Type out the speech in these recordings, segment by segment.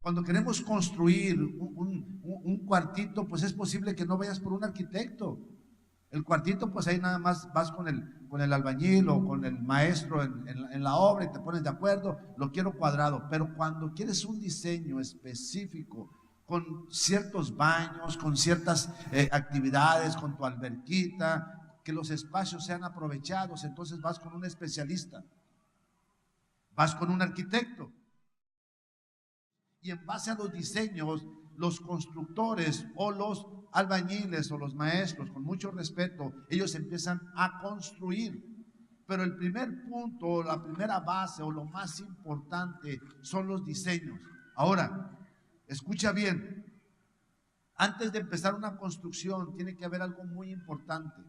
Cuando queremos construir un cuartito, pues es posible que no vayas por un arquitecto. El cuartito, pues ahí nada más vas con el albañil o con el maestro en la obra y te pones de acuerdo, lo quiero cuadrado. Pero cuando quieres un diseño específico, con ciertos baños, con ciertas actividades, con tu alberquita, que los espacios sean aprovechados, entonces vas con un especialista, vas con un arquitecto. Y en base a los diseños, los constructores o los albañiles o los maestros, con mucho respeto, ellos empiezan a construir. Pero el primer punto, la primera base o lo más importante son los diseños. Ahora, escucha bien, antes de empezar una construcción tiene que haber algo muy importante,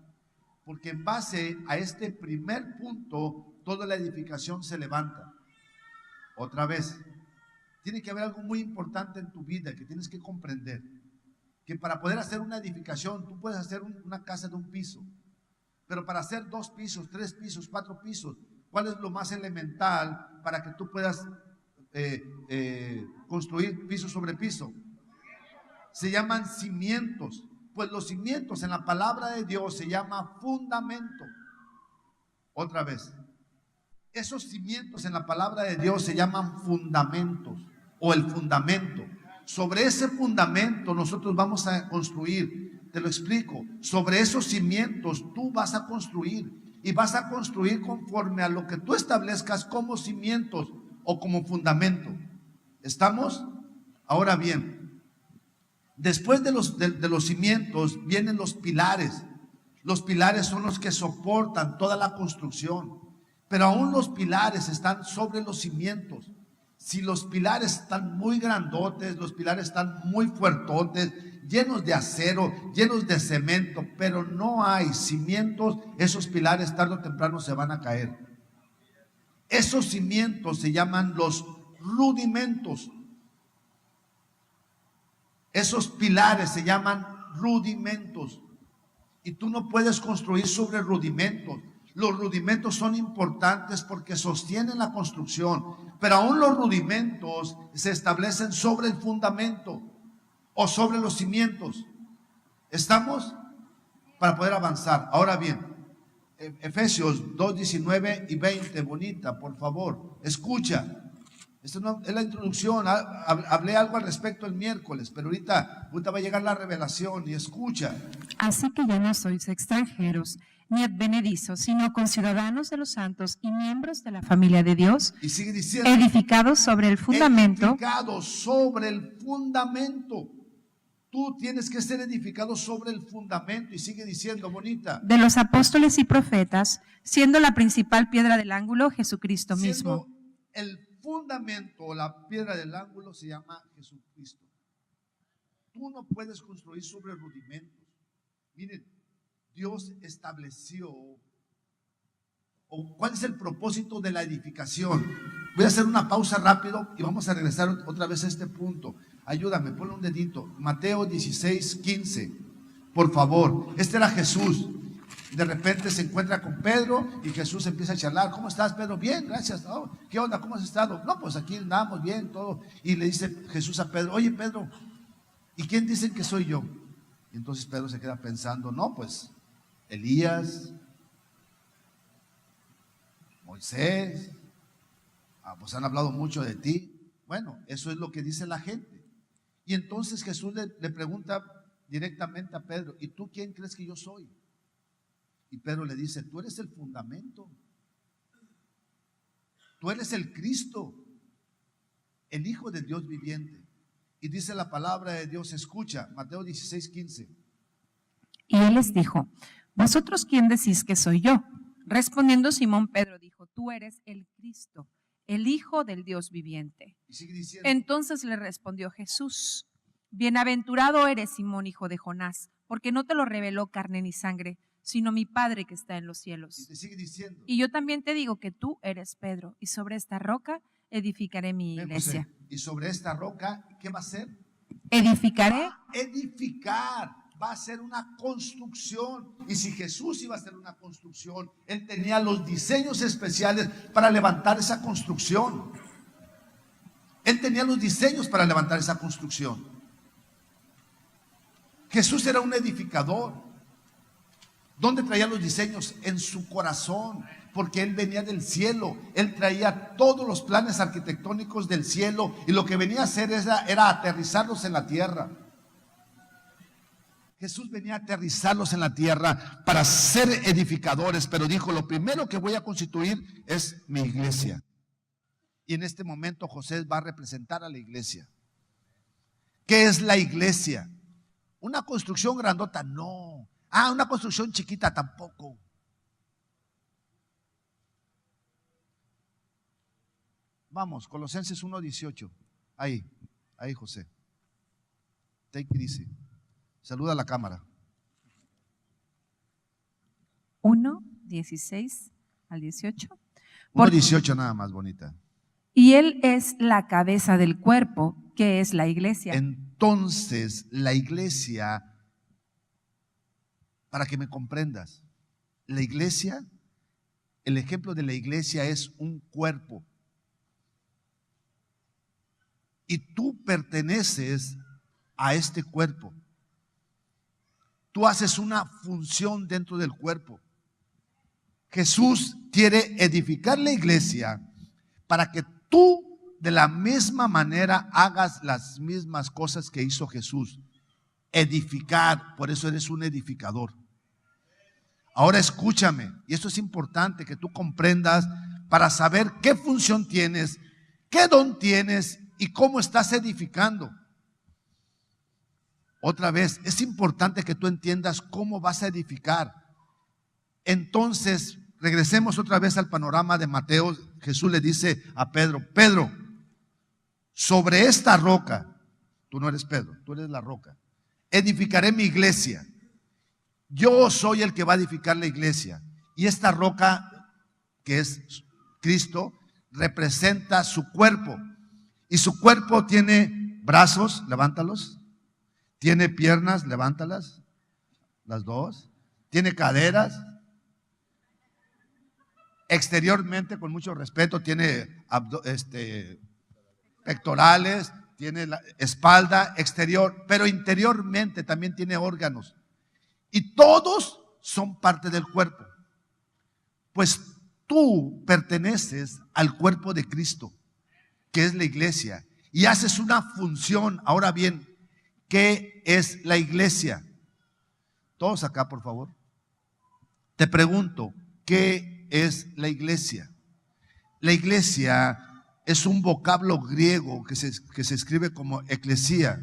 porque en base a este primer punto, toda la edificación se levanta. Otra vez, tiene que haber algo muy importante en tu vida que tienes que comprender, que para poder hacer una edificación, tú puedes hacer una casa de un piso, pero para hacer 2 pisos, 3 pisos, 4 pisos, ¿cuál es lo más elemental para que tú puedas construir piso sobre piso? Se llaman cimientos. Pues los cimientos en la palabra de Dios se llama fundamento. Otra vez, esos cimientos en la palabra de Dios se llaman fundamentos o el fundamento. Sobre ese fundamento nosotros vamos a construir. Te lo explico. Sobre esos cimientos tú vas a construir y vas a construir conforme a lo que tú establezcas como cimientos o como fundamento. ¿Estamos? Ahora bien, después de los cimientos vienen los pilares. Los pilares son los que soportan toda la construcción, pero aún los pilares están sobre los cimientos. Si los pilares están muy grandotes, los pilares están muy fuertotes, llenos de acero, llenos de cemento, pero no hay cimientos, esos pilares tarde o temprano se van a caer. Esos cimientos se llaman los rudimentos. Esos pilares se llaman rudimentos. Y tú no puedes construir sobre rudimentos. Los rudimentos son importantes porque sostienen la construcción, pero aún los rudimentos se establecen sobre el fundamento o sobre los cimientos. ¿Estamos? Para poder avanzar. Ahora bien, Efesios 2, 19 y 20, bonita, por favor, escucha. Esto no es la introducción, hablé algo al respecto el miércoles, pero ahorita va a llegar la revelación y escucha. Así que ya no sois extranjeros ni advenedizos, sino conciudadanos de los santos y miembros de la familia de Dios, y sigue diciendo, edificados sobre el fundamento. Edificados sobre el fundamento. Tú tienes que ser edificado sobre el fundamento. Y sigue diciendo, bonita, de los apóstoles y profetas, siendo la principal piedra del ángulo Jesucristo mismo. El fundamento, la piedra del ángulo se llama Jesucristo. Tú no puedes construir sobre rudimentos. Miren, Dios estableció, ¿cuál es el propósito de la edificación? Voy a hacer una pausa rápido y vamos a regresar otra vez a este punto. Ayúdame, ponle un dedito. Mateo 16, 15. Por favor, este era Jesús. De repente se encuentra con Pedro y Jesús empieza a charlar. ¿Cómo estás, Pedro? Bien, gracias. Oh, ¿qué onda? ¿Cómo has estado? No, pues aquí andamos bien, todo. Y le dice Jesús a Pedro, oye, Pedro, ¿y quién dicen que soy yo? Y entonces Pedro se queda pensando, no, pues Elías, Moisés, pues han hablado mucho de ti. Bueno, eso es lo que dice la gente. Y entonces Jesús le pregunta directamente a Pedro, ¿y tú quién crees que yo soy? Y Pedro le dice, tú eres el fundamento, tú eres el Cristo, el Hijo de Dios viviente. Y dice la palabra de Dios, escucha, Mateo 16, 15. Y él les dijo, ¿vosotros quién decís que soy yo? Respondiendo Simón Pedro dijo, tú eres el Cristo, el Hijo del Dios viviente. Y sigue diciendo, entonces le respondió Jesús, bienaventurado eres Simón, hijo de Jonás, porque no te lo reveló carne ni sangre, sino mi Padre que está en los cielos. Y te sigue diciendo, y yo también te digo que tú eres Pedro, y sobre esta roca edificaré mi iglesia. José, y sobre esta roca, ¿qué va a ser? Edificaré. Edificar, va a ser una construcción. Y si Jesús iba a hacer una construcción, Él tenía los diseños especiales para levantar esa construcción. Él tenía los diseños para levantar esa construcción. Jesús era un edificador. ¿Dónde traía los diseños? En su corazón, porque Él venía del cielo. Él traía todos los planes arquitectónicos del cielo y lo que venía a hacer era aterrizarlos en la tierra. Jesús venía a aterrizarlos en la tierra para ser edificadores, pero dijo, lo primero que voy a constituir es mi iglesia. Y en este momento José va a representar a la iglesia. ¿Qué es la iglesia? ¿Una construcción grandota? No. Una construcción chiquita tampoco. Vamos, Colosenses 1:18. Ahí José. Take it easy. Saluda a la cámara. 1:16 al 18. 1:18 nada más, bonita. Y Él es la cabeza del cuerpo, que es la iglesia. Entonces, la iglesia, para que me comprendas, la iglesia, el ejemplo de la iglesia es un cuerpo. Y tú perteneces a este cuerpo. Tú haces una función dentro del cuerpo. Jesús quiere edificar la iglesia para que tú de la misma manera hagas las mismas cosas que hizo Jesús. Edificar, por eso eres un edificador. Ahora escúchame, y esto es importante que tú comprendas para saber qué función tienes, qué don tienes y cómo estás edificando. Otra vez, es importante que tú entiendas cómo vas a edificar. Entonces, regresemos otra vez al panorama de Mateo. Jesús le dice a Pedro, Pedro, sobre esta roca, tú no eres Pedro, tú eres la roca, edificaré mi iglesia. Yo soy el que va a edificar la iglesia. Y esta roca, que es Cristo, representa su cuerpo. Y su cuerpo tiene brazos, levántalos. Tiene piernas, levántalas, las dos. Tiene caderas. Exteriormente, con mucho respeto, tiene pectorales, tiene la espalda exterior, pero interiormente también tiene órganos. Y todos son parte del cuerpo. Pues tú perteneces al cuerpo de Cristo, que es la iglesia, y haces una función. Ahora bien, ¿qué es la iglesia? Todos acá, por favor. Te pregunto, ¿qué es la iglesia? La iglesia es un vocablo griego que se escribe como eclesía.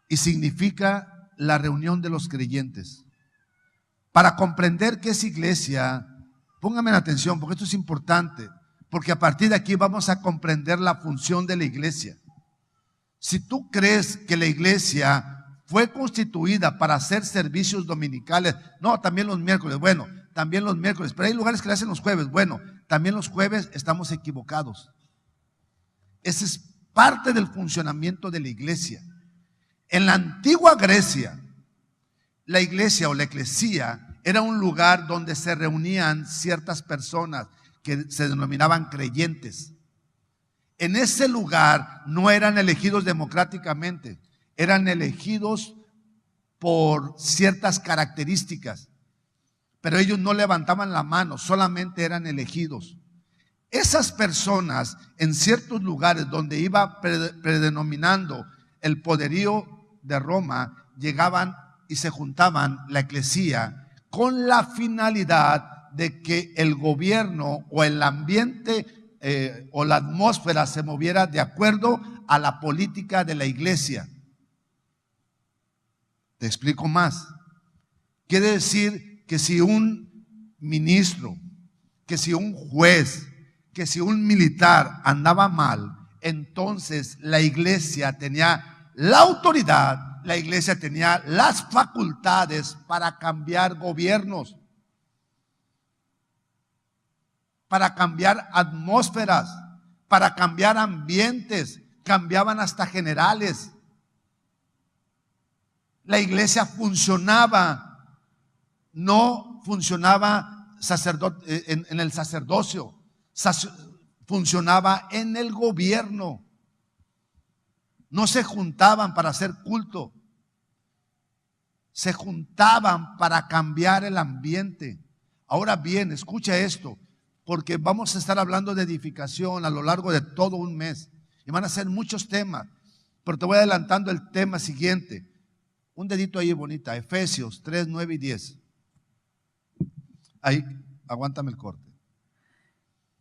Y significa la reunión de los creyentes. Para comprender qué es iglesia, pónganme en atención porque esto es importante, porque a partir de aquí vamos a comprender la función de la iglesia. Si tú crees que la iglesia fue constituida para hacer servicios dominicales, no, también los miércoles, bueno, también los miércoles, pero hay lugares que le hacen los jueves, bueno, también los jueves, estamos equivocados. Ese es parte del funcionamiento de la iglesia. En la antigua Grecia, la iglesia o la eclesía era un lugar donde se reunían ciertas personas que se denominaban creyentes. En ese lugar no eran elegidos democráticamente, eran elegidos por ciertas características, pero ellos no levantaban la mano, solamente eran elegidos. Esas personas en ciertos lugares donde iba predominando el poderío de Roma, llegaban y se juntaban la eclesía con la finalidad de que el gobierno o el ambiente o la atmósfera se moviera de acuerdo a la política de la iglesia. Te explico más. Quiere decir que si un ministro, que si un juez, que si un militar andaba mal, entonces la iglesia tenía la autoridad, la iglesia tenía las facultades para cambiar gobiernos, para cambiar atmósferas, para cambiar ambientes, cambiaban hasta generales. La iglesia funcionaba, no funcionaba en el sacerdocio, funcionaba en el gobierno. No se juntaban para hacer culto. Se juntaban para cambiar el ambiente. Ahora bien, escucha esto, porque vamos a estar hablando de edificación a lo largo de todo un mes. Y van a ser muchos temas, pero te voy adelantando el tema siguiente. Un dedito ahí bonita, Efesios 3, 9 y 10. Ahí, aguántame el corte.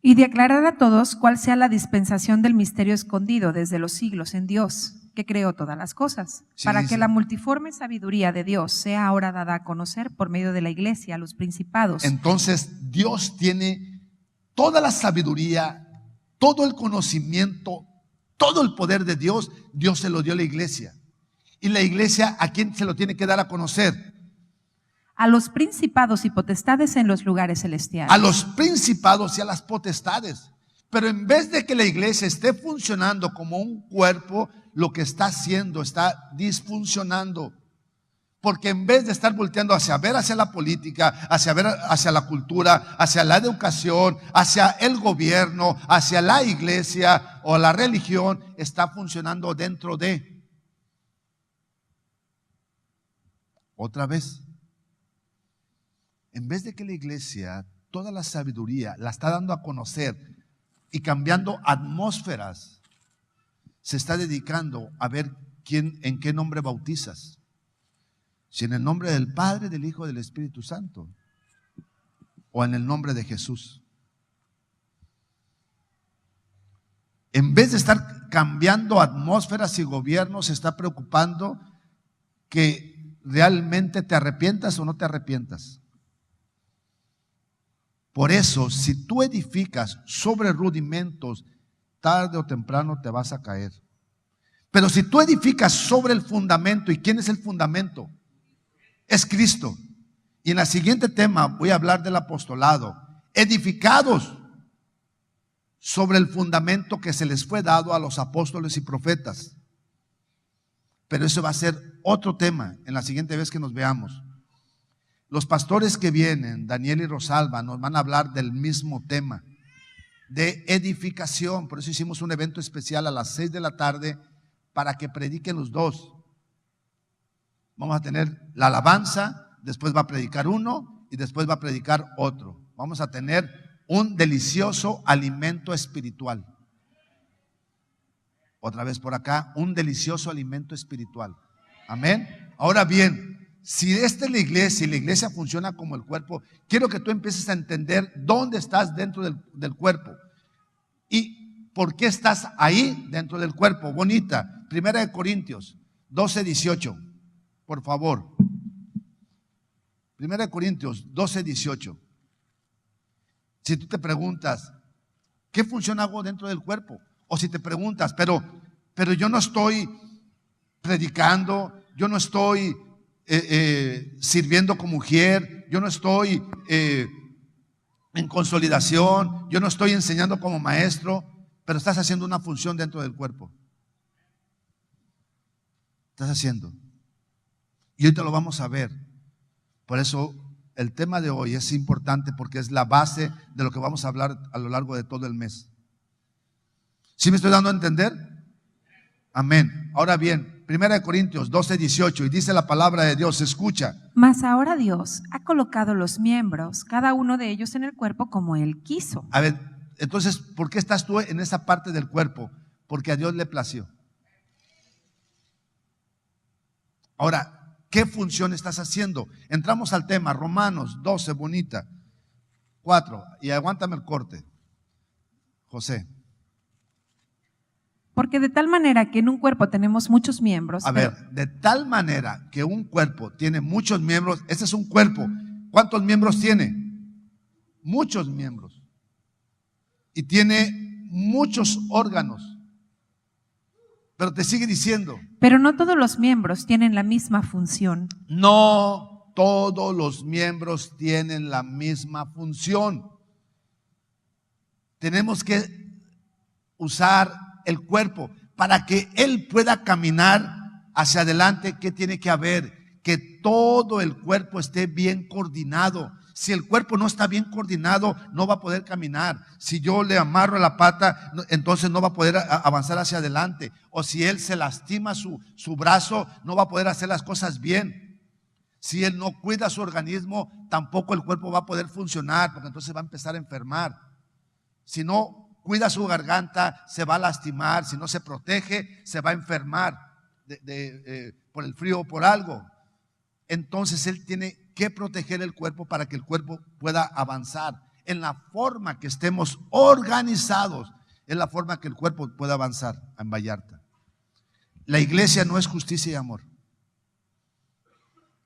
Y de aclarar a todos cuál sea la dispensación del misterio escondido desde los siglos en Dios, que creó todas las cosas, Sí, para dice. que la multiforme sabiduría de Dios sea ahora dada a conocer por medio de la iglesia a los principados. Entonces Dios tiene toda la sabiduría, todo el conocimiento, todo el poder de Dios. Dios se lo dio a la iglesia. Y la iglesia, ¿a quién se lo tiene que dar a conocer? A los principados y potestades en los lugares celestiales. A los principados y a las potestades. Pero en vez de que la iglesia esté funcionando como un cuerpo, lo que está haciendo está disfuncionando. Porque en vez de estar volteando hacia la política, hacia la cultura, hacia la educación, hacia el gobierno, hacia la iglesia o la religión, está funcionando dentro de. Otra vez. En vez de que la iglesia, toda la sabiduría la está dando a conocer y cambiando atmósferas, se está dedicando a ver en qué nombre bautizas. Si en el nombre del Padre, del Hijo, del Espíritu Santo, o en el nombre de Jesús. En vez de estar cambiando atmósferas y gobiernos, se está preocupando que realmente te arrepientas o no te arrepientas. Por eso, si tú edificas sobre rudimentos, tarde o temprano te vas a caer. Pero si tú edificas sobre el fundamento, ¿y quién es el fundamento? Es Cristo. Y en el siguiente tema voy a hablar del apostolado. Edificados sobre el fundamento que se les fue dado a los apóstoles y profetas. Pero eso va a ser otro tema en la siguiente vez que nos veamos. Los pastores que vienen, Daniel y Rosalba, nos van a hablar del mismo tema, de edificación. Por eso hicimos un evento especial a las 6 de la tarde para que prediquen los dos. Vamos a tener la alabanza, después va a predicar uno y después va a predicar otro. Vamos a tener un delicioso alimento espiritual. Otra vez por acá, un delicioso alimento espiritual. Amén. Ahora bien, si esta es la iglesia y la iglesia funciona como el cuerpo, quiero que tú empieces a entender dónde estás dentro del cuerpo y por qué estás ahí dentro del cuerpo. Bonita, 1 Corintios 12, 18, por favor. 1 Corintios 12, 18. Si tú te preguntas, ¿qué función hago dentro del cuerpo? O si te preguntas, pero yo no estoy predicando, yo no estoy sirviendo como mujer, yo no estoy en consolidación, yo no estoy enseñando como maestro, pero estás haciendo una función dentro del cuerpo. Estás haciendo. Y hoy te lo vamos a ver. Por eso el tema de hoy es importante porque es la base de lo que vamos a hablar a lo largo de todo el mes. ¿Sí me estoy dando a entender? Amén. Ahora bien, 1 Corintios 12, 18, y dice la palabra de Dios, escucha. Mas ahora Dios ha colocado los miembros, cada uno de ellos en el cuerpo como Él quiso. A ver, entonces, ¿por qué estás tú en esa parte del cuerpo? Porque a Dios le plació. Ahora, ¿qué función estás haciendo? Entramos al tema, Romanos 12, bonita, 4, y aguántame el corte, José. Porque de tal manera que en un cuerpo tenemos muchos miembros. A ver, de tal manera que un cuerpo tiene muchos miembros, ese es un cuerpo. ¿Cuántos miembros tiene? Muchos miembros. Y tiene muchos órganos. Pero te sigue diciendo. Pero no todos los miembros tienen la misma función. No todos los miembros tienen la misma función. Tenemos que usar el cuerpo para que él pueda caminar hacia adelante. ¿Qué tiene que haber? Que todo el cuerpo esté bien coordinado. Si el cuerpo no está bien coordinado, no va a poder caminar. Si yo le amarro la pata, entonces no va a poder avanzar hacia adelante. O si él se lastima su brazo, no va a poder hacer las cosas bien. Si él no cuida su organismo, tampoco el cuerpo va a poder funcionar, porque entonces va a empezar a enfermar. Si no cuida su garganta, se va a lastimar. Si no se protege, se va a enfermar por el frío o por algo. Entonces él tiene que proteger el cuerpo para que el cuerpo pueda avanzar. En la forma que estemos organizados, es la forma que el cuerpo pueda avanzar en Vallarta. La iglesia no es justicia y amor.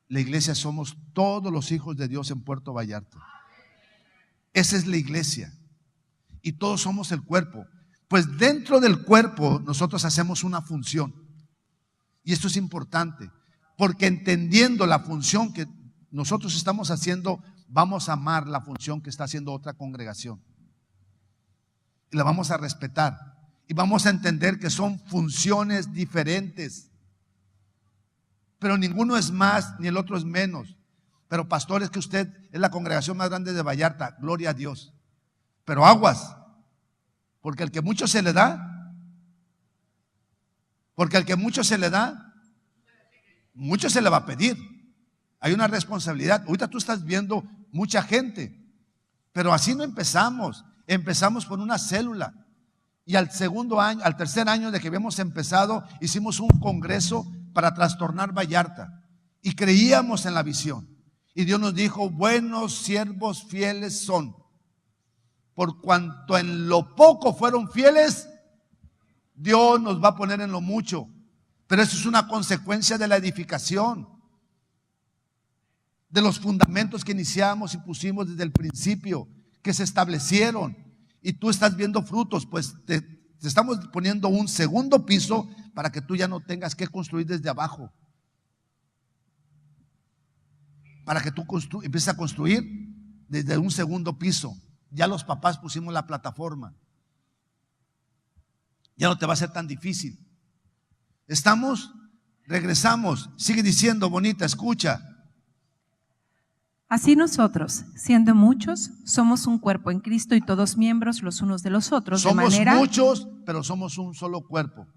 La iglesia somos todos los hijos de Dios en Puerto Vallarta. Esa es la iglesia. Y todos somos el cuerpo. Pues dentro del cuerpo nosotros hacemos una función. Y esto es importante, porque entendiendo la función que nosotros estamos haciendo, vamos a amar la función que está haciendo otra congregación. Y la vamos a respetar. Y vamos a entender que son funciones diferentes. Pero ninguno es más ni el otro es menos. Pero pastor, es que usted es la congregación más grande de Vallarta, gloria a Dios. Pero aguas, porque al que mucho se le da, mucho se le va a pedir. Hay una responsabilidad. Ahorita tú estás viendo mucha gente, pero así no empezamos. Empezamos por una célula. Y al tercer año de que habíamos empezado, hicimos un congreso para trastornar Vallarta. Y creíamos en la visión. Y Dios nos dijo: buenos siervos fieles son. Por cuanto en lo poco fueron fieles, Dios nos va a poner en lo mucho. Pero eso es una consecuencia de la edificación, de los fundamentos que iniciamos y pusimos desde el principio, que se establecieron. Y tú estás viendo frutos, pues te estamos poniendo un segundo piso para que tú ya no tengas que construir desde abajo. Para que tú empieces a construir desde un segundo piso. Ya los papás pusimos la plataforma. Ya no te va a ser tan difícil. Regresamos. Sigue diciendo, bonita, escucha. Así nosotros, siendo muchos, somos un cuerpo en Cristo y todos miembros los unos de los otros. Somos muchos, pero somos un solo cuerpo.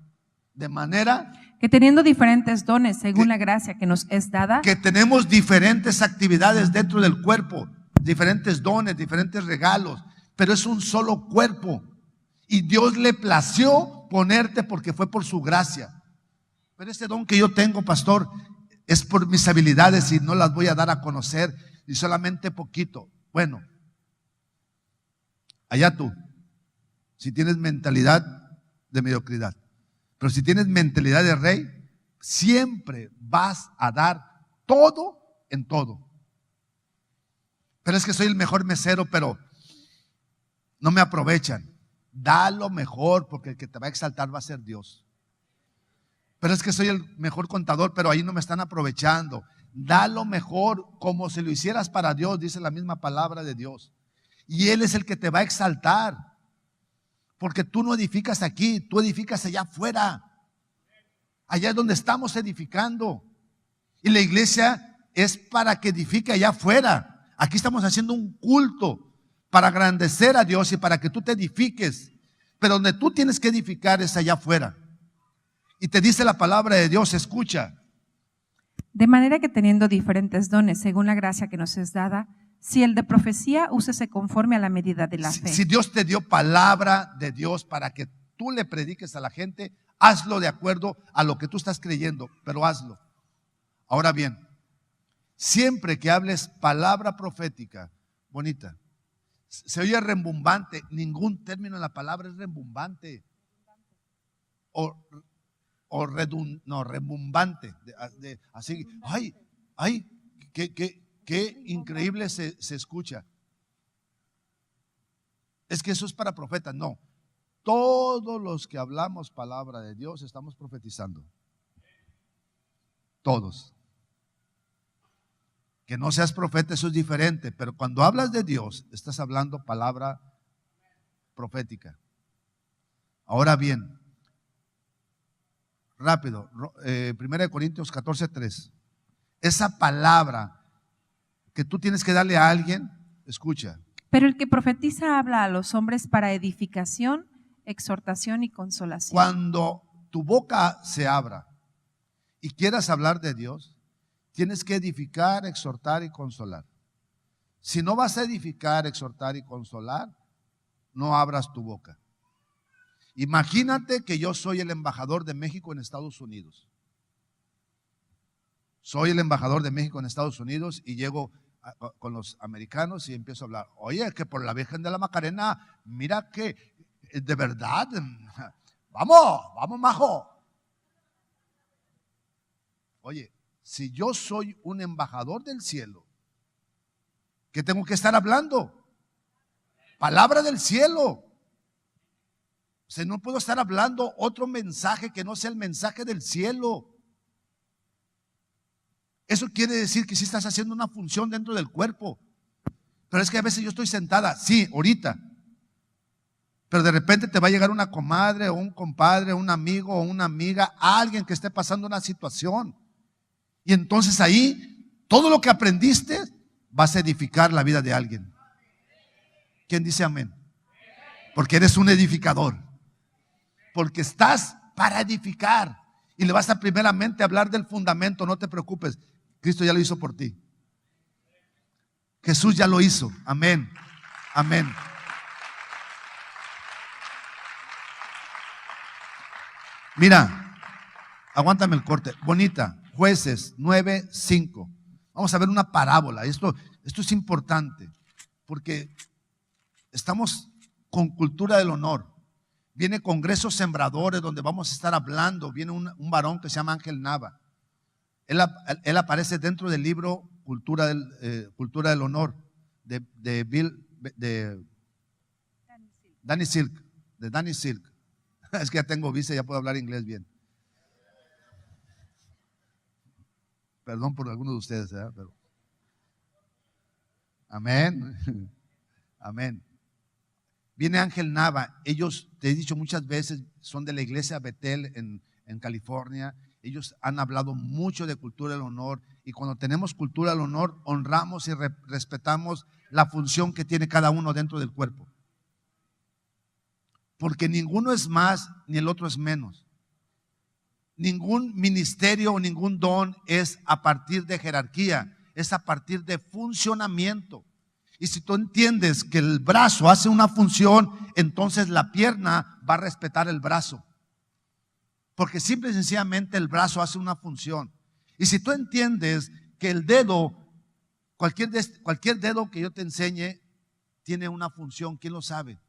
De manera que teniendo diferentes dones según la gracia que nos es dada, que tenemos diferentes actividades dentro del cuerpo, diferentes dones, diferentes regalos, pero es un solo cuerpo. Y Dios le plació ponerte porque fue por su gracia. Pero este don que yo tengo, pastor, es por mis habilidades y no las voy a dar a conocer, y solamente poquito. Bueno, allá tú, si tienes mentalidad de mediocridad. Pero si tienes mentalidad de rey, siempre vas a dar todo en todo. Pero es que soy el mejor mesero, pero no me aprovechan. Da lo mejor, porque el que te va a exaltar va a ser Dios. Pero es que soy el mejor contador, pero ahí no me están aprovechando. Da lo mejor como si lo hicieras para Dios, dice la misma palabra de Dios. Y Él es el que te va a exaltar. Porque tú no edificas aquí, tú edificas allá afuera. Allá es donde estamos edificando. Y la iglesia es para que edifique allá afuera. Aquí estamos haciendo un culto para engrandecer a Dios y para que tú te edifiques. Pero donde tú tienes que edificar es allá afuera. Y te dice la palabra de Dios, escucha. De manera que teniendo diferentes dones según la gracia que nos es dada, si el de profecía, úsese conforme a la medida de la fe. Si Dios te dio palabra de Dios para que tú le prediques a la gente, hazlo de acuerdo a lo que tú estás creyendo, pero hazlo. Ahora bien, siempre que hables palabra profética, bonita, se oye rembumbante. Ningún término en la palabra es rembumbante. Rembumbante. Así, qué increíble se escucha. Es que eso es para profetas. No, todos los que hablamos palabra de Dios estamos profetizando. Todos. Que no seas profeta, eso es diferente, pero cuando hablas de Dios estás hablando palabra profética. Ahora bien, rápido, 1 Corintios 14:3. Esa palabra que tú tienes que darle a alguien, escucha. Pero el que profetiza habla a los hombres para edificación, exhortación y consolación. Cuando tu boca se abra y quieras hablar de Dios, tienes que edificar, exhortar y consolar. Si no vas a edificar, exhortar y consolar, no abras tu boca. Imagínate que yo soy el embajador de México en Estados Unidos. Soy el embajador de México en Estados Unidos y llego con los americanos y empiezo a hablar. Oye, que por la Virgen de la Macarena, mira que de verdad, vamos, majo. Oye, si yo soy un embajador del cielo, ¿qué tengo que estar hablando? Palabra del cielo. O sea, no puedo estar hablando otro mensaje que no sea el mensaje del cielo. Eso quiere decir que sí estás haciendo una función dentro del cuerpo. Pero es que a veces yo estoy sentada, sí, ahorita. Pero de repente te va a llegar una comadre o un compadre, un amigo o una amiga, alguien que esté pasando una situación. Y entonces ahí, todo lo que aprendiste vas a edificar la vida de alguien. ¿Quién dice amén? Porque eres un edificador. Porque estás para edificar. Y le vas a primeramente hablar del fundamento, no te preocupes. Cristo ya lo hizo por ti. Jesús ya lo hizo. Amén. Amén. Mira, aguántame el corte. Bonita. Jueces 9:5. Vamos a ver una parábola. Esto es importante porque estamos con cultura del honor. Viene Congresos Sembradores donde vamos a estar hablando. Viene un varón que se llama Ángel Nava. Él aparece dentro del libro Cultura del Honor de Danny Silk. De Danny Silk. Es que ya tengo visa y ya puedo hablar inglés bien. Perdón por algunos de ustedes, ¿verdad? Pero amén. Amén. Viene Ángel Nava. Ellos, te he dicho muchas veces, son de la iglesia Betel en California. Ellos han hablado mucho de cultura del honor. Y cuando tenemos cultura del honor, honramos y respetamos la función que tiene cada uno dentro del cuerpo. Porque ninguno es más ni el otro es menos. Ningún ministerio o ningún don es a partir de jerarquía, es a partir de funcionamiento. Y si tú entiendes que el brazo hace una función, entonces la pierna va a respetar el brazo. Porque simple y sencillamente el brazo hace una función. Y si tú entiendes que el dedo, cualquier dedo que yo te enseñe, tiene una función, ¿quién lo sabe?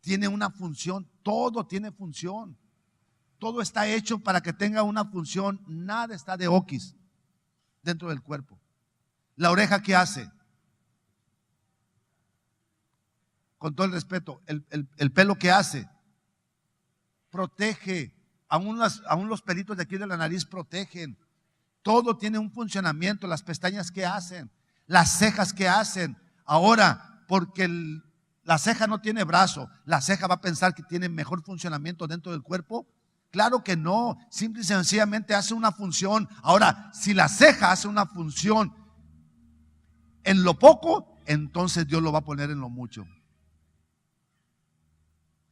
Tiene una función, todo tiene función. Todo está hecho para que tenga una función, nada está de oquis dentro del cuerpo. La oreja, ¿qué hace? Con todo el respeto, el pelo, ¿qué hace? Protege. Aún los pelitos de aquí de la nariz protegen. Todo tiene un funcionamiento. Las pestañas, ¿qué hacen? Las cejas, ¿qué hacen? Ahora, porque la ceja no tiene brazo, la ceja va a pensar que tiene mejor funcionamiento dentro del cuerpo. Claro que no, simple y sencillamente hace una función. Ahora, si la ceja hace una función en lo poco, entonces Dios lo va a poner en lo mucho.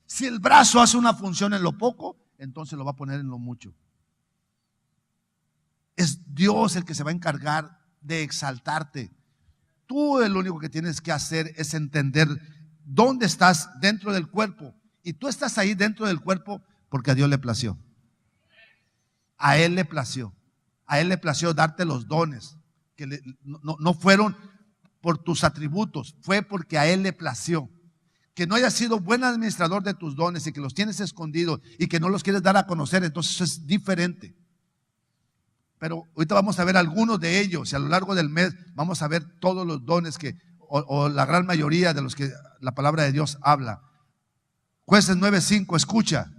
Si el brazo hace una función en lo poco, entonces lo va a poner en lo mucho. Es Dios el que se va a encargar de exaltarte. Tú lo único que tienes que hacer es entender dónde estás dentro del cuerpo. Y tú estás ahí dentro del cuerpo porque a Dios le plació. A Él le plació. A Él le plació darte los dones. Que no fueron por tus atributos, fue porque a Él le plació. Que no hayas sido buen administrador de tus dones y que los tienes escondidos y que no los quieres dar a conocer, entonces eso es diferente. Pero ahorita vamos a ver algunos de ellos y a lo largo del mes vamos a ver todos los dones o la gran mayoría de los que la palabra de Dios habla. Jueces 9:5, escucha.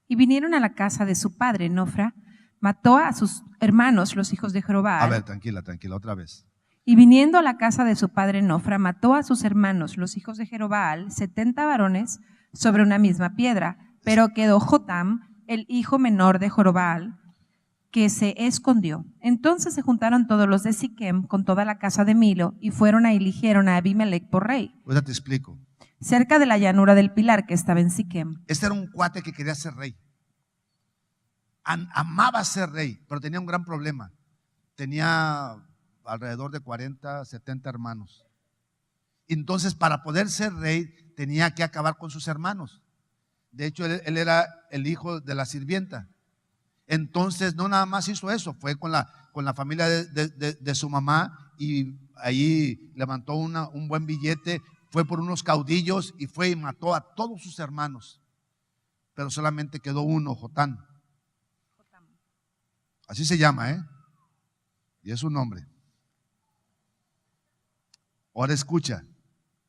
Y vinieron a la casa de su padre, Nofra, mató a sus hermanos, los hijos de Jerobbaal. A ver, tranquila, otra vez. Y viniendo a la casa de su padre Nofra, mató a sus hermanos, los hijos de Jerobbaal, 70 varones sobre una misma piedra. Pero quedó Jotam, el hijo menor de Jerobbaal, que se escondió. Entonces se juntaron todos los de Siquem con toda la casa de Milo y fueron y eligieron a Abimelech por rey, Ahorita te explico. cerca de la llanura del Pilar que estaba en Siquem. Este era un cuate que quería ser rey. Amaba ser rey, pero tenía un gran problema. Tenía alrededor de 40, 70 hermanos. Entonces, para poder ser rey, tenía que acabar con sus hermanos. De hecho, él era el hijo de la sirvienta. Entonces, no nada más hizo eso, fue con la familia de su mamá y ahí levantó un buen billete, fue por unos caudillos y fue y mató a todos sus hermanos. Pero solamente quedó uno, Jotán. Así se llama, y es su nombre. Ahora escucha,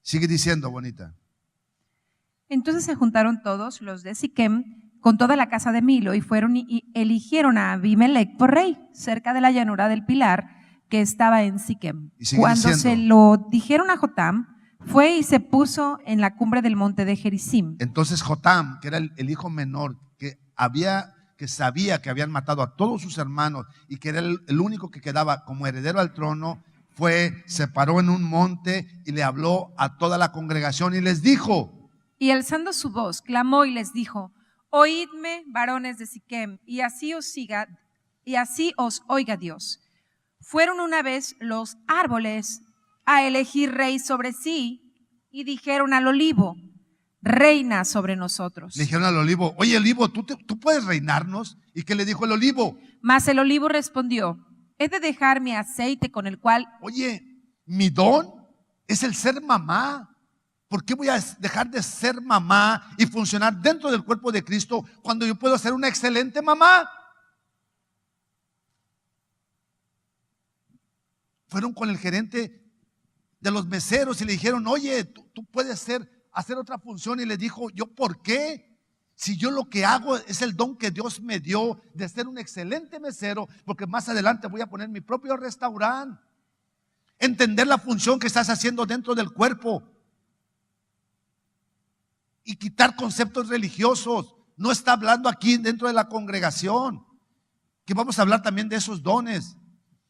sigue diciendo, bonita. Entonces se juntaron todos los de Siquem con toda la casa de Milo y fueron y eligieron a Abimelech por rey, cerca de la llanura del Pilar que estaba en Siquem. Cuando diciendo, se lo dijeron a Jotam, fue y se puso en la cumbre del monte de Gerizim. Entonces Jotam, que era el hijo menor, que sabía que habían matado a todos sus hermanos y que era el único que quedaba como heredero al trono, se paró en un monte y le habló a toda la congregación y les dijo. Y alzando su voz, clamó y les dijo: oídme, varones de Siquem, y así os oiga Dios. Fueron una vez los árboles a elegir rey sobre sí y dijeron al olivo: reina sobre nosotros. Le dijeron al olivo: oye, olivo, ¿tú puedes reinarnos? ¿Y qué le dijo el olivo? Mas el olivo respondió: he de dejar mi aceite con el cual… Oye, mi don es el ser mamá. ¿Por qué voy a dejar de ser mamá y funcionar dentro del cuerpo de Cristo cuando yo puedo ser una excelente mamá? Fueron con el gerente de los meseros y le dijeron: oye, tú puedes hacer otra función. Y le dijo: ¿yo por qué? Si yo lo que hago es el don que Dios me dio de ser un excelente mesero, porque más adelante voy a poner mi propio restaurante. Entender la función que estás haciendo dentro del cuerpo y quitar conceptos religiosos. No está hablando aquí dentro de la congregación que vamos a hablar también de esos dones.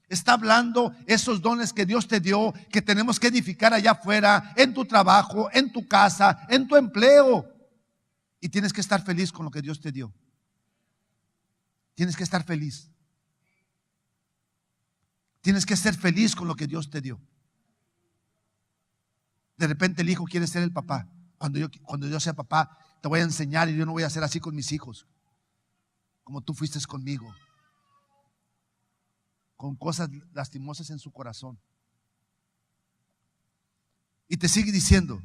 Está hablando esos dones que Dios te dio, que tenemos que edificar allá afuera, en tu trabajo, en tu casa, en tu empleo. Y tienes que estar feliz con lo que Dios te dio. Tienes que estar feliz. Tienes que ser feliz con lo que Dios te dio. De repente el hijo quiere ser el papá. Cuando yo sea papá, te voy a enseñar y yo no voy a ser así con mis hijos, como tú fuiste conmigo, con cosas lastimosas en su corazón. Y te sigue diciendo.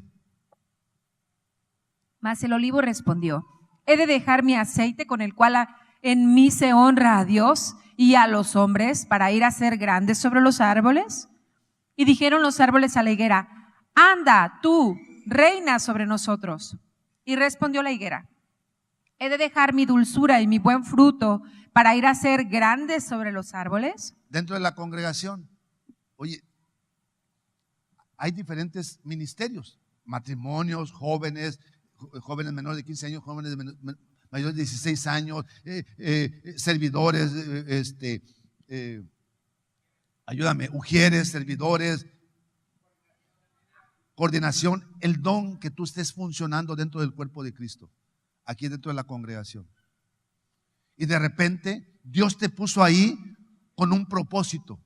Mas el olivo respondió: he de dejar mi aceite con el cual en mí se honra a Dios y a los hombres para ir a ser grandes sobre los árboles. Y dijeron los árboles a la higuera: anda tú, reina sobre nosotros. Y respondió la higuera: he de dejar mi dulzura y mi buen fruto para ir a ser grandes sobre los árboles. Dentro de la congregación, oye, hay diferentes ministerios: matrimonios, jóvenes menores de 15 años, jóvenes mayores de 16 años, servidores, ayúdame, ujieres, servidores, coordinación, el don que tú estés funcionando dentro del cuerpo de Cristo, aquí dentro de la congregación. Y de repente Dios te puso ahí con un propósito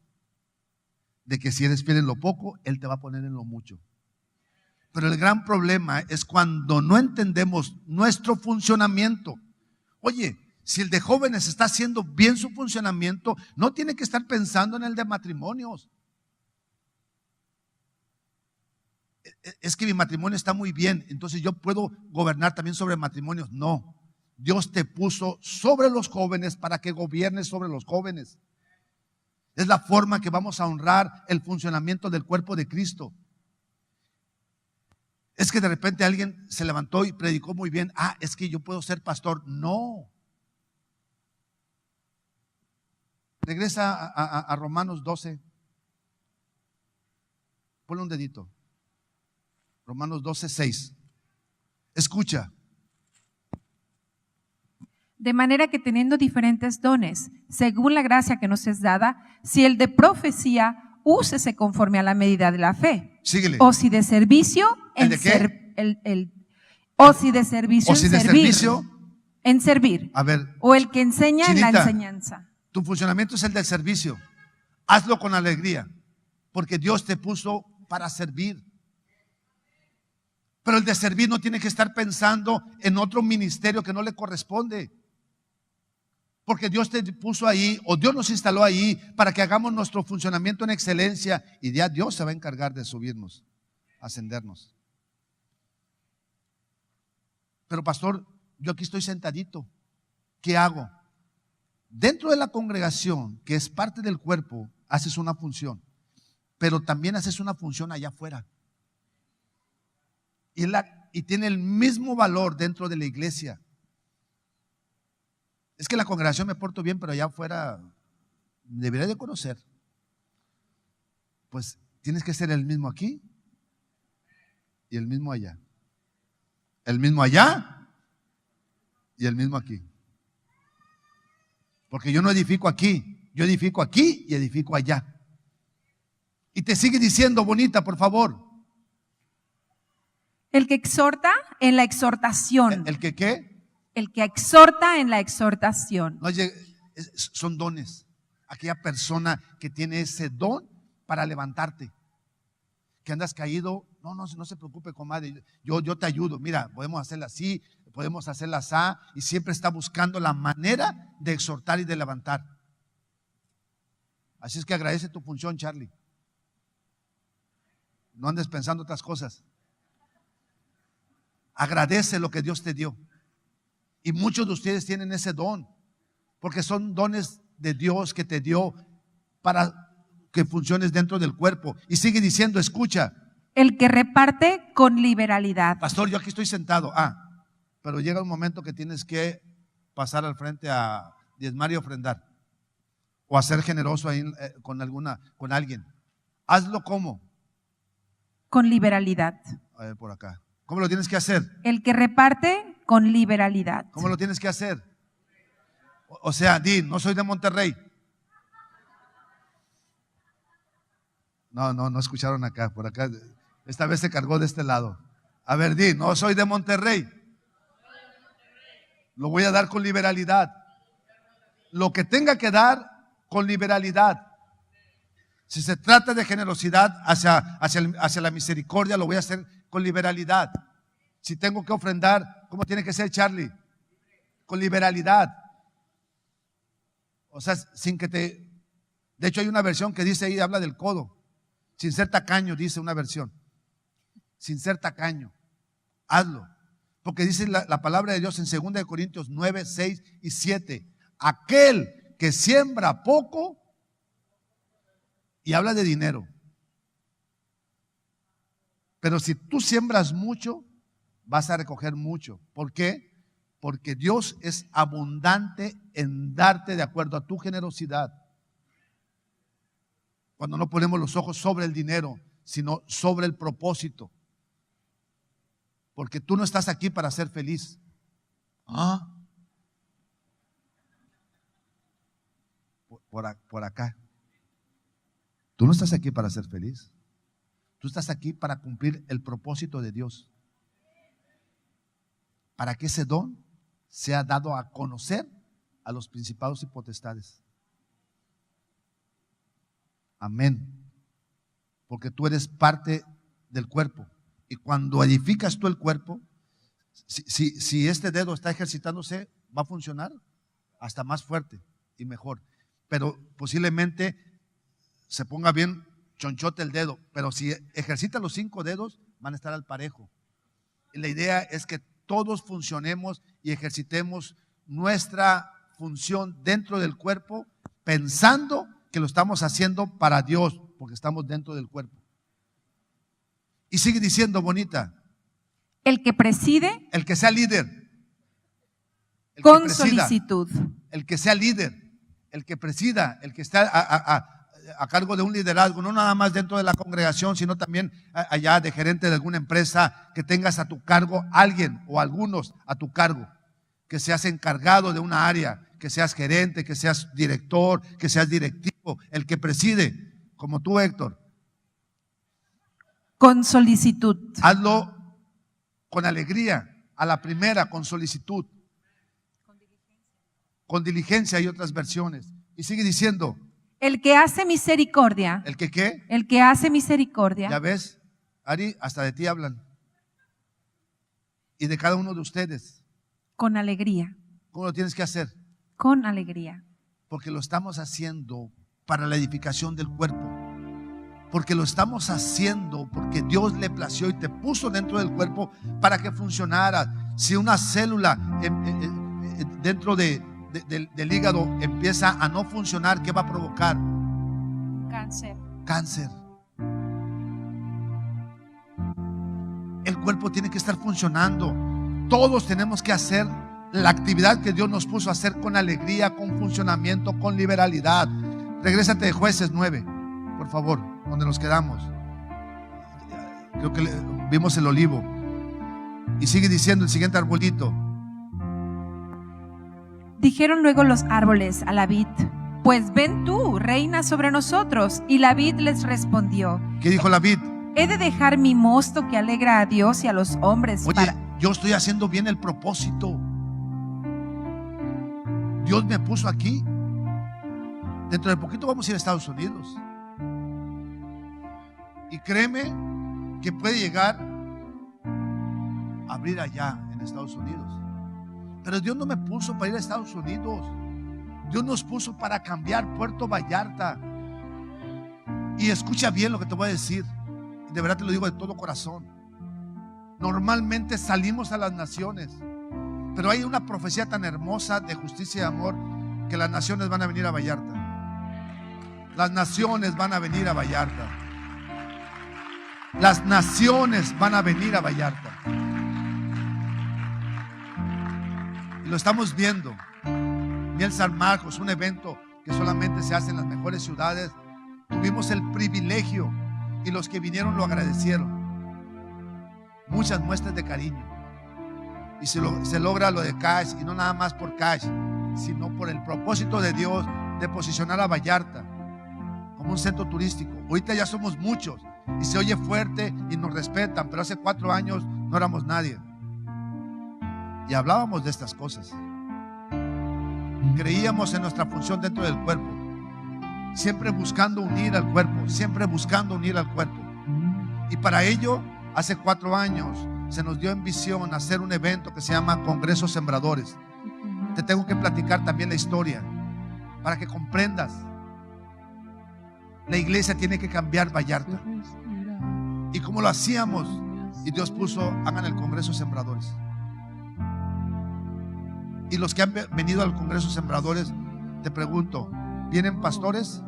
de que si eres fiel en lo poco, Él te va a poner en lo mucho. Pero el gran problema es cuando no entendemos nuestro funcionamiento. Oye, si el de jóvenes está haciendo bien su funcionamiento, no tiene que estar pensando en el de matrimonios. Es que mi matrimonio está muy bien, entonces yo puedo gobernar también sobre matrimonios. No, Dios te puso sobre los jóvenes para que gobiernes sobre los jóvenes. Es la forma que vamos a honrar el funcionamiento del cuerpo de Cristo. Es que de repente alguien se levantó y predicó muy bien. Es que yo puedo ser pastor. No. Regresa a Romanos 12. Ponle un dedito. Romanos 12:6. Escucha. De manera que teniendo diferentes dones, según la gracia que nos es dada, si el de profecía, úsese conforme a la medida de la fe. Síguele. O si de servicio, ¿El de qué? O si de servicio, O si en de servir. servicio. En servir. A ver, O el que enseña en la Chinita, enseñanza. tu funcionamiento es el del servicio. Hazlo con alegría, porque Dios te puso para servir. Pero el de servir no tiene que estar pensando en otro ministerio que no le corresponde. Porque Dios te puso ahí, o Dios nos instaló ahí para que hagamos nuestro funcionamiento en excelencia, y ya Dios se va a encargar de subirnos, ascendernos. Pero pastor, yo aquí estoy sentadito. ¿Qué hago? Dentro de la congregación, que es parte del cuerpo, haces una función, pero también haces una función allá afuera. Y tiene el mismo valor dentro de la iglesia. Es que en la congregación me porto bien, pero allá afuera debería de conocer. Pues tienes que ser el mismo aquí y el mismo allá. El mismo allá y el mismo aquí. Porque yo no edifico aquí, yo edifico aquí y edifico allá. Y te sigue diciendo, bonita, por favor. El que exhorta en la exhortación. ¿El que qué? El que exhorta en la exhortación. No, son dones. Aquella persona que tiene ese don para levantarte. Que andas caído, no se preocupe, comadre. Yo te ayudo. Mira, podemos hacerla así, podemos hacerla así. Y siempre está buscando la manera de exhortar y de levantar. Así es que agradece tu función, Charlie. No andes pensando otras cosas. Agradece lo que Dios te dio. Y muchos de ustedes tienen ese don, porque son dones de Dios que te dio para que funciones dentro del cuerpo. Y sigue diciendo, escucha. El que reparte con liberalidad. Pastor, yo aquí estoy sentado. Pero llega un momento que tienes que pasar al frente a diezmar y ofrendar. O a ser generoso ahí con alguien. Hazlo como. Con liberalidad. A ver, por acá. ¿Cómo lo tienes que hacer? El que reparte con liberalidad. ¿Cómo lo tienes que hacer? O sea, no soy de Monterrey. No escucharon acá, por acá. Esta vez se cargó de este lado. A ver, no soy de Monterrey. Lo voy a dar con liberalidad. Lo que tenga que dar con liberalidad. Si se trata de generosidad hacia la misericordia, lo voy a hacer con liberalidad. Si tengo que ofrendar, ¿cómo tiene que ser, Charlie? Con liberalidad. O sea, sin que te... De hecho hay una versión que dice ahí, habla del codo. Sin ser tacaño, dice una versión. Sin ser tacaño. Hazlo. Porque dice la palabra de Dios en 2 Corintios 9, 6 y 7. Aquel que siembra poco, y habla de dinero. Pero si tú siembras mucho, vas a recoger mucho. ¿Por qué? Porque Dios es abundante en darte de acuerdo a tu generosidad. Cuando no ponemos los ojos sobre el dinero, sino sobre el propósito. Porque tú no estás aquí para ser feliz. Por acá. Tú no estás aquí para ser feliz. Tú estás aquí para cumplir el propósito de Dios. Para que ese don sea dado a conocer a los principados y potestades. Amén. Porque tú eres parte del cuerpo. Y cuando edificas tú el cuerpo, si este dedo está ejercitándose, va a funcionar hasta más fuerte y mejor. Pero posiblemente se ponga bien chonchote el dedo, pero si ejercita los 5 dedos, van a estar al parejo. Y la idea es que todos funcionemos y ejercitemos nuestra función dentro del cuerpo, pensando que lo estamos haciendo para Dios, porque estamos dentro del cuerpo. Y sigue diciendo, bonita. El que preside. El que sea líder. Con solicitud. El que sea líder. El que presida. El que está a cargo de un liderazgo, no nada más dentro de la congregación, sino también allá de gerente de alguna empresa, que tengas a tu cargo alguien o algunos a tu cargo. que seas encargado de una área, que seas gerente, que seas director, que seas directivo, el que preside, como tú, Héctor. Con solicitud. Hazlo con alegría, a la primera, con solicitud. Con diligencia hay otras versiones. Y sigue diciendo. El que hace misericordia. ¿El que qué? El que hace misericordia. Ya ves, Ari, hasta de ti hablan. Y de cada uno de ustedes. Con alegría. ¿Cómo lo tienes que hacer? Con alegría. Porque lo estamos haciendo para la edificación del cuerpo. Porque lo estamos haciendo porque Dios le plació y te puso dentro del cuerpo para que funcionara. Si una célula dentro del hígado empieza a no funcionar, ¿qué va a provocar? Cáncer. Cáncer. El cuerpo tiene que estar funcionando. Todos tenemos que hacer la actividad que Dios nos puso a hacer con alegría, con funcionamiento, con liberalidad. Regrésate de Jueces 9, por favor, donde nos quedamos. Creo que vimos el olivo. Y sigue diciendo el siguiente arbolito. Dijeron luego los árboles a la vid: pues ven tú, reina sobre nosotros. Y la vid les respondió: ¿Qué dijo la vid? ¿He de dejar mi mosto que alegra a Dios y a los hombres? Oye, yo estoy haciendo bien el propósito. Dios me puso aquí. Dentro de poquito vamos a ir a Estados Unidos. Y créeme que puede llegar a abrir allá en Estados Unidos. Pero Dios no me puso para ir a Estados Unidos. Dios nos puso para cambiar Puerto Vallarta. Y escucha bien lo que te voy a decir. De verdad te lo digo de todo corazón. Normalmente salimos a las naciones, pero hay una profecía tan hermosa de justicia y amor que las naciones van a venir a Vallarta. Las naciones van a venir a Vallarta. Las naciones van a venir a Vallarta. Y lo estamos viendo. Miel San Marcos, un evento que solamente se hace en las mejores ciudades. Tuvimos el privilegio y los que vinieron lo agradecieron. Muchas muestras de cariño. Y se logra lo de Cash, y no nada más por Cash, sino por el propósito de Dios de posicionar a Vallarta como un centro turístico. Ahorita ya somos muchos y se oye fuerte y nos respetan, pero hace 4 años no éramos nadie. Y hablábamos de estas cosas. Creíamos en nuestra función dentro del cuerpo, siempre buscando unir al cuerpo, siempre buscando unir al cuerpo. Y para ello, hace 4 años se nos dio en visión hacer un evento que se llama Congreso Sembradores. Te tengo que platicar también la historia para que comprendas. La iglesia tiene que cambiar Vallarta. ¿Y cómo lo hacíamos? Y Dios puso: hagan el Congreso Sembradores. Y los que han venido al Congreso Sembradores, te pregunto, ¿vienen pastores?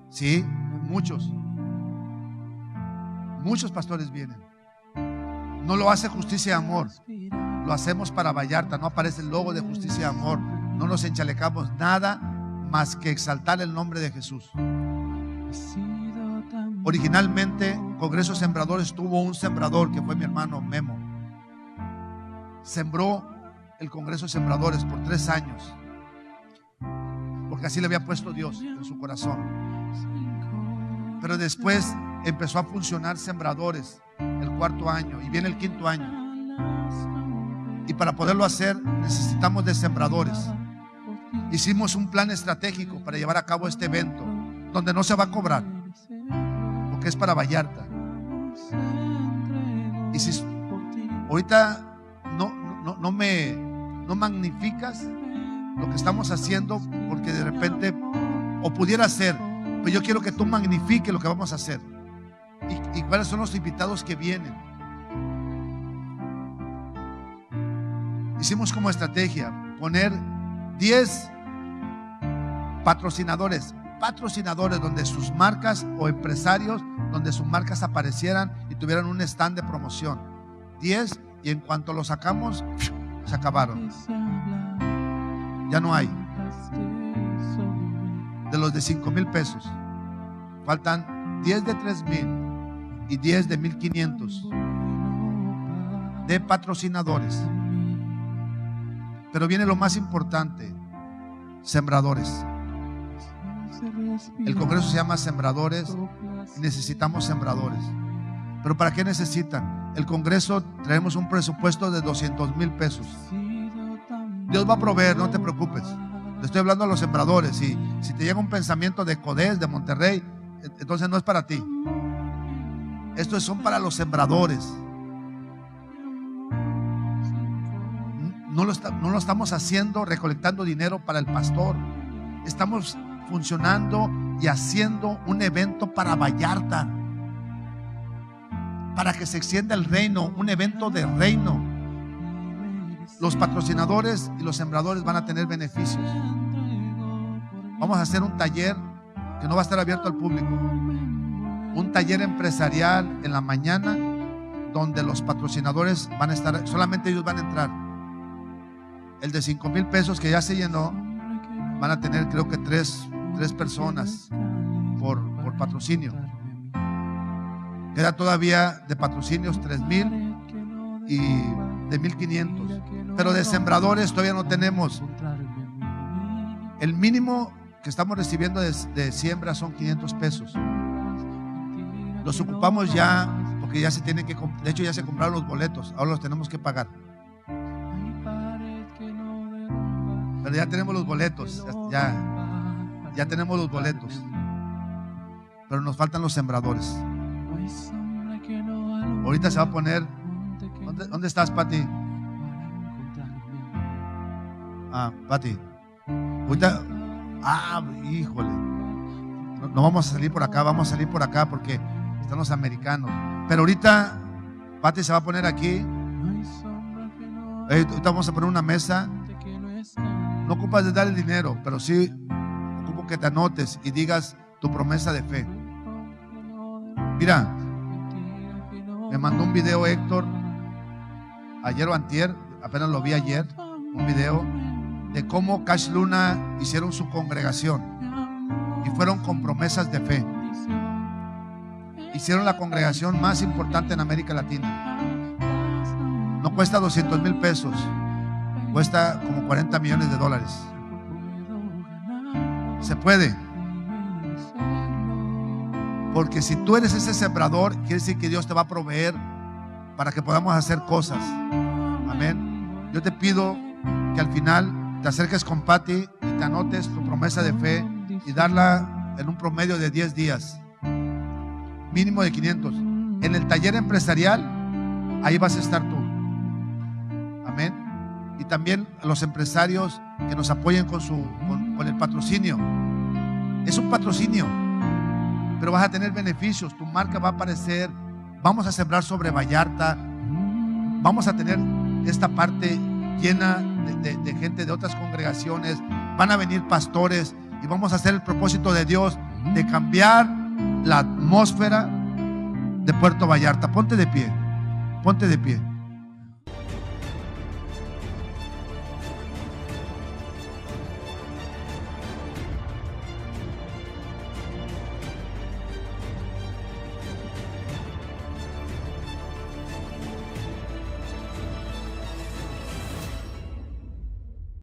Sí, muchos. Muchos pastores vienen. No lo hace Justicia y Amor, lo hacemos para Vallarta. No aparece el logo de Justicia y Amor, no nos enchalecamos nada más que exaltar el nombre de Jesús. Originalmente Congreso Sembradores tuvo un sembrador que fue mi hermano Memo. Sembró el Congreso Sembradores por 3 años, porque así le había puesto Dios en su corazón. Pero después empezó a funcionar Sembradores el 4.º año y viene el 5.º año. Y para poderlo hacer necesitamos de sembradores. Hicimos un plan estratégico para llevar a cabo este evento, donde no se va a cobrar, porque es para Vallarta. Y si ahorita no magnificas lo que estamos haciendo, porque de repente, o pudiera ser, pero yo quiero que tú magnifiques lo que vamos a hacer y cuáles son los invitados que vienen. Hicimos como estrategia poner 10 patrocinadores donde sus marcas o empresarios, donde sus marcas aparecieran y tuvieran un stand de promoción. 10, y en cuanto lo sacamos, se acabaron. Ya no hay. De los de 5,000 pesos, faltan 10 de 3,000 y 10 de 1,500 de patrocinadores. Pero viene lo más importante: sembradores. El congreso se llama Sembradores y necesitamos sembradores. ¿Pero para qué necesitan? El congreso traemos un presupuesto de 200,000 pesos. Dios va a proveer, no te preocupes. Le estoy hablando a los sembradores. Y si te llega un pensamiento de Codés, de Monterrey, entonces no es para ti. Estos son para los sembradores. No lo estamos haciendo recolectando dinero para el pastor. Estamos funcionando y haciendo un evento para Vallarta, para que se extienda el reino, un evento de reino. Los patrocinadores y los sembradores van a tener beneficios. Vamos a hacer un taller que no va a estar abierto al público, un taller empresarial en la mañana, donde los patrocinadores van a estar, solamente ellos van a entrar. El de 5,000 pesos que ya se llenó, van a tener creo que tres personas por patrocinio. Queda todavía de patrocinios 3,000 y de 1,500, pero de sembradores todavía no tenemos. El mínimo que estamos recibiendo de siembra son 500 pesos. Los ocupamos ya, porque ya se tienen que, de hecho ya se compraron los boletos, ahora los tenemos que pagar. Pero ya tenemos los boletos, ya tenemos los boletos, pero nos faltan los sembradores. Ahorita se va a poner. ¿Dónde estás, Pati? Pati. Ahorita. Híjole. No vamos a salir por acá, vamos a salir por acá porque están los americanos. Pero ahorita Pati se va a poner aquí. Ahorita vamos a poner una mesa. No ocupas de dar el dinero, pero sí ocupo que te anotes y digas tu promesa de fe. Mira, me mandó un video Héctor ayer o antier, apenas lo vi ayer, un video de cómo Cash Luna hicieron su congregación y fueron con promesas de fe. Hicieron la congregación más importante en América Latina. No cuesta 200,000 pesos, cuesta como 40 millones de dólares. Se puede. Porque si tú eres ese sembrador, quiere decir que Dios te va a proveer para que podamos hacer cosas. Amén. Yo te pido que al final te acerques con Pati y te anotes tu promesa de fe y darla en un promedio de 10 días. Mínimo de 500. En el taller empresarial, ahí vas a estar tú. Amén. Y también a los empresarios que nos apoyen con el patrocinio. Es un patrocinio, pero vas a tener beneficios. Tu marca va a aparecer. Vamos a sembrar sobre Vallarta. Vamos a tener esta parte llena de gente de otras congregaciones. Van a venir pastores y vamos a hacer el propósito de Dios de cambiar la atmósfera de Puerto Vallarta. Ponte de pie. Ponte de pie.